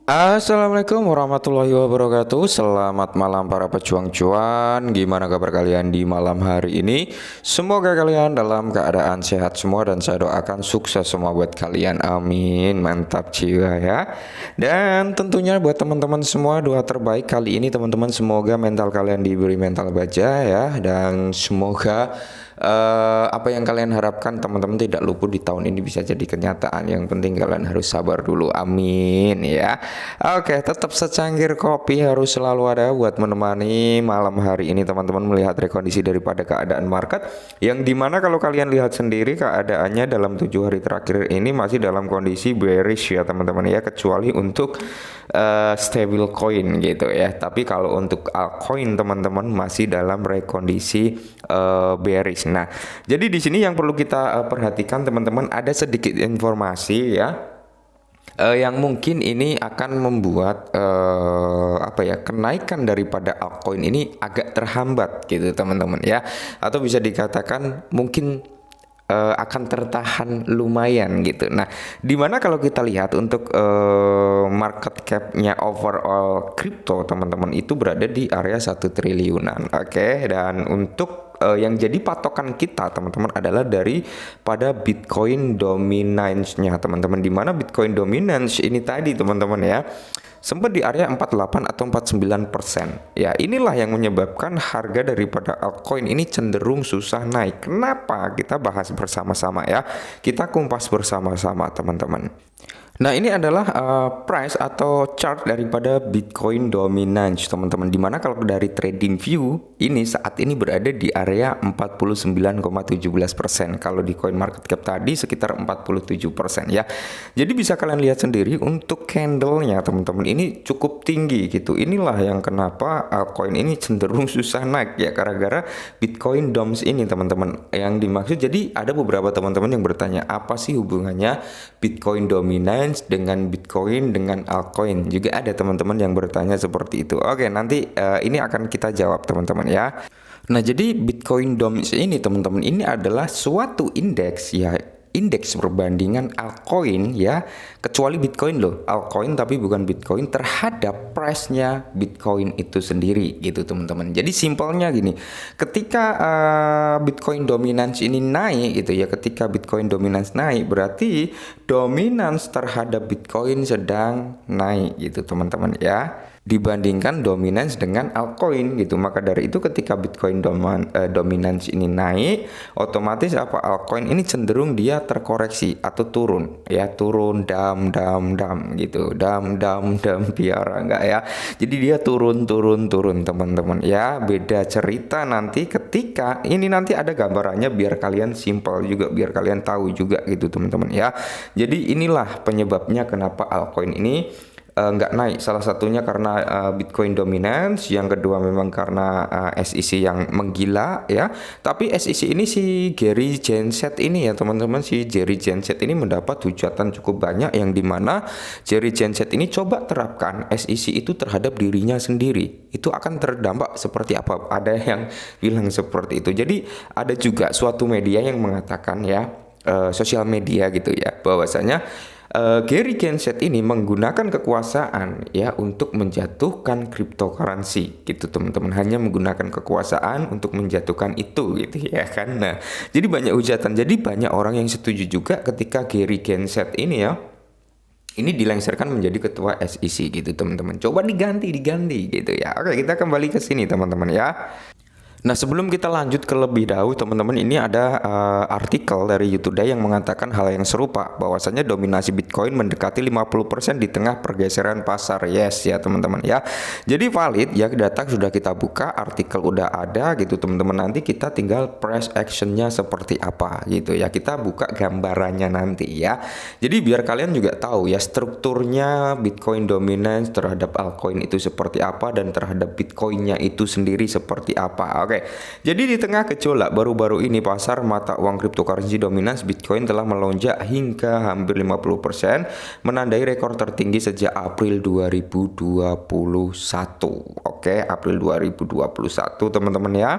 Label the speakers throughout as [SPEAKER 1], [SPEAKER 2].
[SPEAKER 1] Assalamualaikum warahmatullahi wabarakatuh. Selamat malam para pejuang cuan. Gimana kabar kalian di malam hari ini? Semoga kalian dalam keadaan sehat semua dan saya doakan sukses semua buat kalian. Amin. Mantap jiwa ya. Dan tentunya buat teman-teman semua doa terbaik kali ini teman-teman, semoga mental kalian diberi mental baja ya, dan semoga apa yang kalian harapkan teman-teman tidak luput di tahun ini bisa jadi kenyataan. Yang penting kalian harus sabar dulu, amin ya. Oke, tetap secangkir kopi harus selalu ada buat menemani malam hari ini teman-teman, melihat rekondisi daripada keadaan market, yang dimana kalau kalian lihat sendiri keadaannya dalam 7 hari terakhir ini masih dalam kondisi bearish ya teman-teman ya, kecuali untuk stable coin gitu ya. Tapi kalau untuk altcoin teman-teman masih dalam rekondisi bearish. Nah, jadi di sini yang perlu kita perhatikan teman-teman, ada sedikit informasi ya, yang mungkin ini akan membuat apa ya, kenaikan daripada altcoin ini agak terhambat gitu teman-teman ya, atau bisa dikatakan mungkin akan tertahan lumayan gitu. Nah, dimana kalau kita lihat untuk market cap-nya overall crypto teman-teman itu berada di area 1 triliunan. Oke, dan untuk yang jadi patokan kita teman-teman adalah dari pada Bitcoin dominance-nya teman-teman, dimana Bitcoin dominance ini tadi teman-teman ya sempat di area 48 atau 49%. Ya, inilah yang menyebabkan harga daripada altcoin ini cenderung susah naik. Kenapa? Kita bahas bersama-sama ya. Kita kumpas bersama-sama teman-teman. Nah, ini adalah price atau chart daripada Bitcoin dominance teman-teman, dimana kalau dari trading view ini saat ini berada di area 49,17%. Kalau di coin market cap tadi sekitar 47% ya. Jadi bisa kalian lihat sendiri untuk candlenya teman-teman ini cukup tinggi gitu. Inilah yang kenapa altcoin ini cenderung susah naik ya, gara-gara Bitcoin doms ini teman-teman yang dimaksud. Jadi ada beberapa teman-teman yang bertanya, apa sih hubungannya Bitcoin dominance dengan Bitcoin dengan altcoin? Juga ada teman-teman yang bertanya seperti itu. Oke, nanti ini akan kita jawab teman-teman ya. Nah, jadi Bitcoin dominance ini teman-teman ini adalah suatu indeks ya, indeks perbandingan altcoin ya, kecuali Bitcoin loh, altcoin tapi bukan Bitcoin, terhadap price-nya Bitcoin itu sendiri gitu teman-teman. Jadi simpelnya gini, ketika Bitcoin dominance ini naik gitu ya, ketika Bitcoin dominance naik berarti dominance terhadap Bitcoin sedang naik gitu teman-teman ya, dibandingkan dominance dengan altcoin gitu. Maka dari itu ketika Bitcoin dominance ini naik, otomatis apa, altcoin ini cenderung dia terkoreksi atau turun ya, turun dam gitu, dam piara enggak ya. Jadi dia turun teman-teman ya. Beda cerita nanti ketika ini, nanti ada gambarannya biar kalian simpel juga, biar kalian tahu juga gitu teman-teman ya. Jadi inilah penyebabnya kenapa altcoin ini nggak naik. Salah satunya karena Bitcoin dominance, yang kedua memang karena SEC yang menggila ya. Tapi SEC ini si Gary Genseth ini ya teman-teman, si Jerry Genseth ini mendapat hujatan cukup banyak, yang dimana Jerry Genseth ini coba terapkan SEC itu terhadap dirinya sendiri, itu akan terdampak seperti apa. Ada yang bilang seperti itu. Jadi ada juga suatu media yang mengatakan ya, sosial media gitu ya, bahwasanya Gary Genseth ini menggunakan kekuasaan ya untuk menjatuhkan cryptocurrency gitu teman-teman, hanya menggunakan kekuasaan untuk menjatuhkan itu gitu ya kan. Nah, jadi banyak hujatan, jadi banyak orang yang setuju juga ketika Gary Genseth ini ya, ini dilengsarkan menjadi ketua SEC gitu teman-teman. Coba diganti gitu ya. Oke, kita kembali ke sini teman-teman ya. Nah, sebelum kita lanjut ke lebih dahulu teman-teman, ini ada artikel dari YouTube Today yang mengatakan hal yang serupa, bahwasanya dominasi Bitcoin mendekati 50% di tengah pergeseran pasar. Yes ya teman-teman ya. Jadi valid ya, data sudah kita buka, artikel udah ada gitu teman-teman. Nanti kita tinggal press actionnya seperti apa gitu ya. Kita buka gambarannya nanti ya. Jadi biar kalian juga tahu ya strukturnya Bitcoin dominance terhadap altcoin itu seperti apa, dan terhadap Bitcoinnya itu sendiri seperti apa. Oke. Jadi di tengah gejolak baru-baru ini pasar mata uang cryptocurrency dominance, Bitcoin telah melonjak hingga hampir 50%, menandai rekor tertinggi sejak April 2021. Oke, April 2021 teman-teman ya.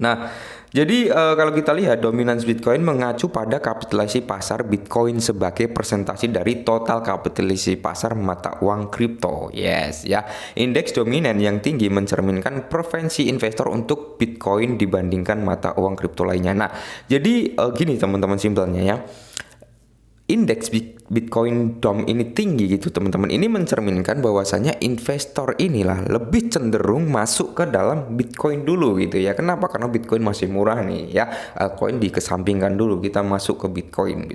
[SPEAKER 1] Nah, Jadi kalau kita lihat dominans Bitcoin mengacu pada kapitalisasi pasar Bitcoin sebagai persentase dari total kapitalisasi pasar mata uang kripto. Yes, ya. Indeks dominan yang tinggi mencerminkan preferensi investor untuk Bitcoin dibandingkan mata uang kripto lainnya. Nah, jadi gini teman-teman simpelnya ya. Indeks Bitcoin DOM ini tinggi gitu teman-teman. Ini mencerminkan bahwasanya investor inilah lebih cenderung masuk ke dalam Bitcoin dulu gitu ya. Kenapa? Karena Bitcoin masih murah nih ya. Altcoin dikesampingkan dulu, kita masuk ke Bitcoin.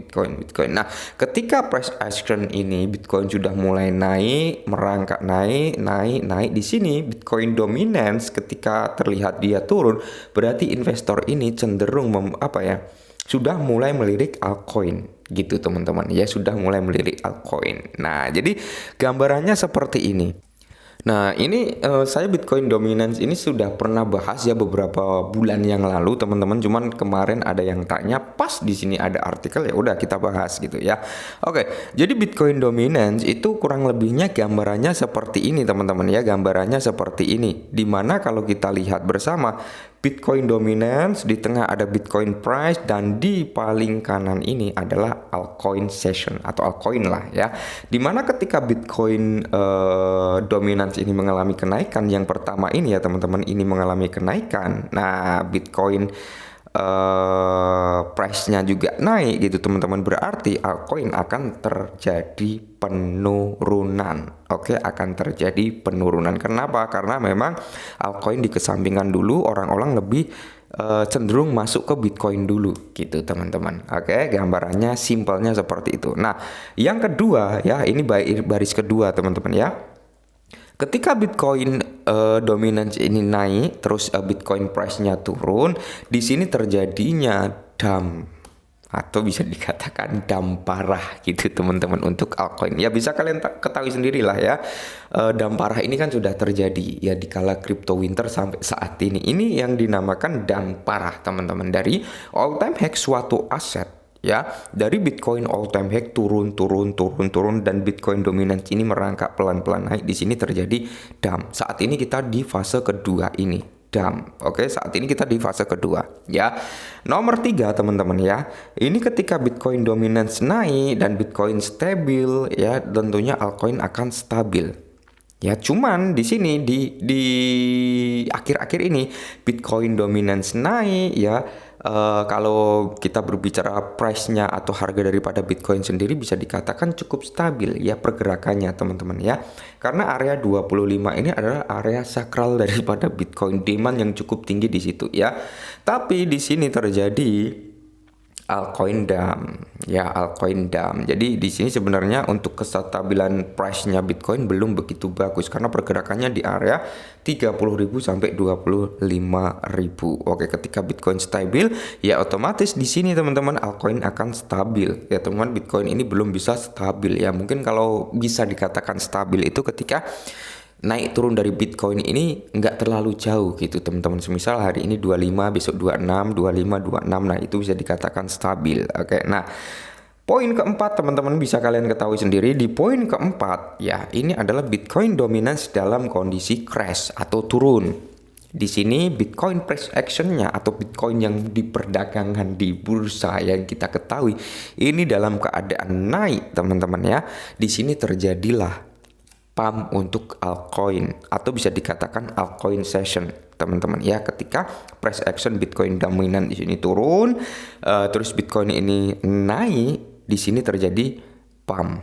[SPEAKER 1] Nah, ketika price action ini Bitcoin sudah mulai naik, merangkak naik di sini Bitcoin dominance ketika terlihat dia turun, berarti investor ini cenderung sudah mulai melirik altcoin gitu teman-teman ya, sudah mulai melirik altcoin. Nah, jadi gambarannya seperti ini. Nah, ini saya Bitcoin dominance ini sudah pernah bahas ya beberapa bulan yang lalu teman-teman. Cuman kemarin ada yang tanya, pas di sini ada artikel, ya udah kita bahas gitu ya. Oke, jadi Bitcoin dominance itu kurang lebihnya gambarannya seperti ini teman-teman ya. Gambarannya seperti ini. Dimana kalau kita lihat bersama, Bitcoin dominance, di tengah ada Bitcoin price, dan di paling kanan ini adalah altcoin session atau altcoin lah ya. Dimana ketika Bitcoin dominance ini mengalami kenaikan, yang pertama ini ya teman-teman, ini mengalami kenaikan. Nah, Bitcoin price-nya juga naik gitu teman-teman, berarti altcoin akan terjadi penurunan. Oke, akan terjadi penurunan. Kenapa? Karena memang altcoin dikesampingkan dulu, orang-orang lebih cenderung masuk ke Bitcoin dulu gitu teman-teman. Oke, gambarannya simpelnya seperti itu. Nah, yang kedua ya, ini baris kedua teman-teman ya. Ketika Bitcoin dominance ini naik, terus Bitcoin price-nya turun, di sini terjadinya dump atau bisa dikatakan dump parah gitu teman-teman untuk altcoin. Ya bisa kalian ketahui sendirilah ya. Dump parah ini kan sudah terjadi ya di kala crypto winter sampai saat ini. Ini yang dinamakan dump parah teman-teman, dari all time high suatu aset. Ya, dari Bitcoin all time high turun dan Bitcoin dominance ini merangkak pelan-pelan naik. Di sini terjadi dump. Saat ini kita di fase kedua ini, dump. Oke, saat ini kita di fase kedua ya. Nomor 3 teman-teman ya. Ini ketika Bitcoin dominance naik dan Bitcoin stabil ya, tentunya altcoin akan stabil. Ya, cuman di sini di akhir-akhir ini Bitcoin dominance naik ya. Kalau kita berbicara price-nya atau harga daripada Bitcoin sendiri bisa dikatakan cukup stabil ya pergerakannya teman-teman ya. Karena area 25 ini adalah area sakral daripada Bitcoin, demand yang cukup tinggi di situ ya. Tapi di sini terjadi altcoin dump ya, altcoin dump. Jadi di sini sebenarnya untuk kestabilan price-nya Bitcoin belum begitu bagus karena pergerakannya di area 30.000 sampai 25.000. Oke, ketika Bitcoin stabil ya otomatis di sini teman-teman altcoin akan stabil. Ya teman-teman, Bitcoin ini belum bisa stabil ya. Mungkin kalau bisa dikatakan stabil itu ketika naik turun dari Bitcoin ini nggak terlalu jauh gitu teman-teman. Semisal hari ini 25, besok 26, 25, 26. Nah, itu bisa dikatakan stabil. Oke. Nah, poin keempat teman-teman bisa kalian ketahui sendiri. Di poin keempat ya, ini adalah Bitcoin dominance dalam kondisi crash atau turun. Di sini Bitcoin price action-nya atau Bitcoin yang diperdagangkan di bursa yang kita ketahui ini dalam keadaan naik teman-teman ya. Di sini terjadilah pump untuk altcoin atau bisa dikatakan altcoin session teman-teman ya. Ketika price action Bitcoin dominan di sini turun, terus Bitcoin ini naik, di sini terjadi pump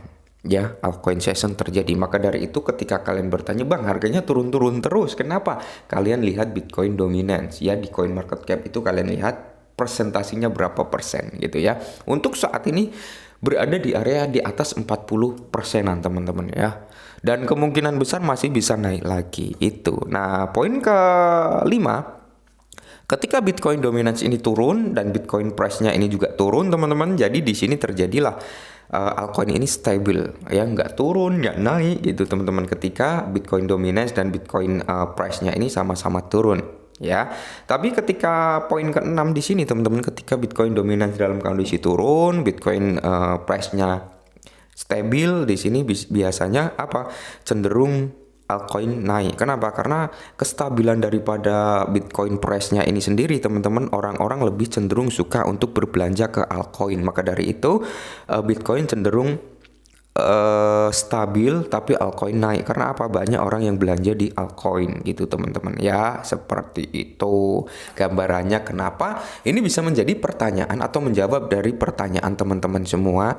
[SPEAKER 1] ya, altcoin session terjadi. Maka dari itu ketika kalian bertanya, bang harganya turun-turun terus, kenapa? Kalian lihat Bitcoin dominance ya, di coin market cap itu kalian lihat persentasinya berapa persen gitu ya. Untuk saat ini berada di area di atas 40%-an teman-teman ya. Dan kemungkinan besar masih bisa naik lagi itu. Nah, poin kelima, ketika Bitcoin dominance ini turun dan Bitcoin price-nya ini juga turun teman-teman. Jadi di sini terjadilah altcoin ini stabil ya, nggak turun nggak naik gitu teman-teman. Ketika Bitcoin dominance dan Bitcoin price-nya ini sama-sama turun ya. Tapi ketika poin ke-6 di sini teman-teman, ketika Bitcoin dominance dalam kondisi turun, Bitcoin price-nya stabil, di sini biasanya cenderung altcoin naik. Kenapa? Karena kestabilan daripada Bitcoin price-nya ini sendiri teman-teman, orang-orang lebih cenderung suka untuk berbelanja ke altcoin. Maka dari itu Bitcoin cenderung stabil tapi altcoin naik. Karena apa? Banyak orang yang belanja di altcoin gitu teman-teman ya, seperti itu gambarannya. Kenapa ini bisa menjadi pertanyaan atau menjawab dari pertanyaan teman-teman semua.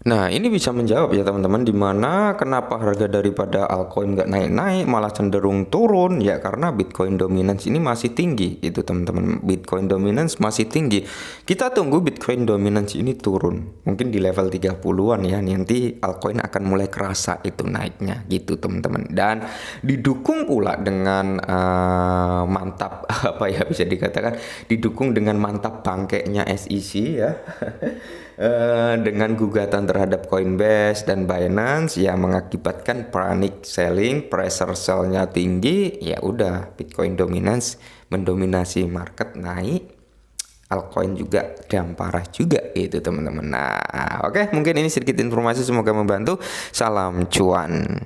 [SPEAKER 1] Nah, ini bisa menjawab ya teman-teman, dimana kenapa harga daripada altcoin nggak naik-naik malah cenderung turun ya, karena Bitcoin dominance ini masih tinggi itu teman-teman. Bitcoin dominance masih tinggi. Kita tunggu Bitcoin dominance ini turun mungkin di level 30-an ya, nanti altcoin akan mulai kerasa itu naiknya gitu teman-teman. Dan didukung pula dengan mantap apa ya, bisa dikatakan didukung dengan mantap bangkainya SEC ya. Dengan gugatan terhadap Coinbase dan Binance yang mengakibatkan panic selling, pressure sell-nya tinggi, ya udah Bitcoin dominance mendominasi market, naik, altcoin juga parah juga itu teman-teman. Nah, oke, mungkin ini sedikit informasi, semoga membantu. Salam cuan.